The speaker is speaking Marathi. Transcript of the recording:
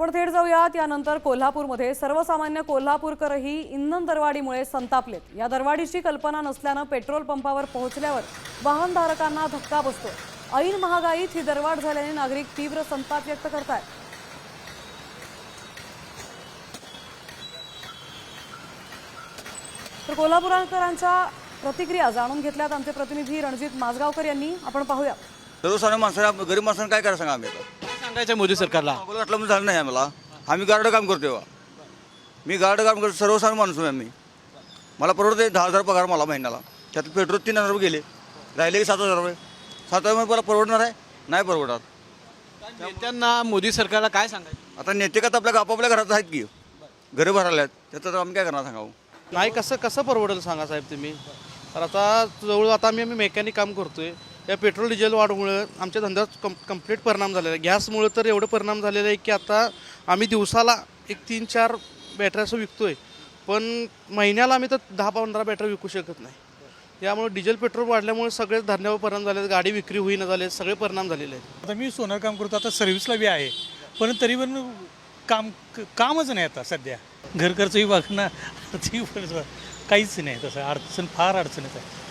आपण थेट जाऊयात यानंतर कोल्हापूरमध्ये सर्वसामान्य कोल्हापूरकरही इंधन दरवाढीमुळे संतापलेत। या दरवाढीची कल्पना नसल्याने पेट्रोल पंपावर पोहोचल्यावर वाहनधारकांना धक्का बसतो। ऐन महागाईत ही दरवाढ झाल्याने नागरिक तीव्र संताप व्यक्त करतात। तर कोल्हापूरकरांच्या प्रतिक्रिया जाणून घेतल्यात आमचे प्रतिनिधी रणजित माजगावकर यांनी। आपण पाहूया। सर्वसामान्य माणसाला गरीब माणसांना काय करायला सांगा आम्ही आता सांगायचं मोदी सरकारला वाटलं म्हणजे झालं नाही आम्हाला। आम्ही गार्ड काम करतो, मी गार्ड काम करतो, सर्वसामान्य माणूस आहे आम्ही। मला परवडते 10,000 पगार मला महिन्याला, त्यात पेट्रोल 3,000 रुपये गेले, राहिले की 7,000 रुपये। 7,000 मला परवडणार आहे? नाही परवडणार। नेत्यांना मोदी सरकारला काय सांगायचं? आता नेते का आपल्या आपापल्या घरात आहेत की घरं भरायला आहेत, त्याचं तर आम्ही काय करणार सांगावं? नाही कसं परवडेल सांगा साहेब तुम्ही। तर आता जवळ आता आम्ही मेकॅनिक काम करतोय, या पेट्रोल डिझेल वाढमुळे आमच्या धंद्यात कंप्लीट परिणाम झालेला आहे। गॅसमुळे तर एवढं परिणाम झालेला आहे की आता आम्ही दिवसाला 3-4 बॅटऱ्या असं विकतोय, पण महिन्याला आम्ही तर 10-15 बॅटऱ्या विकू शकत नाही। यामुळे डिझेल पेट्रोल वाढल्यामुळे सगळेच धंद्यावर परिणाम झाले, गाडी विक्री होईना झाले, सगळे परिणाम झालेले आहेत। आता मी सोनार काम करतो, आता सर्व्हिसला बी आहे, पण तरी पण कामच नाही आता सध्या। घर खर्चही बघणं काहीच नाही, तसं अडचण फार अडचणीच आहे।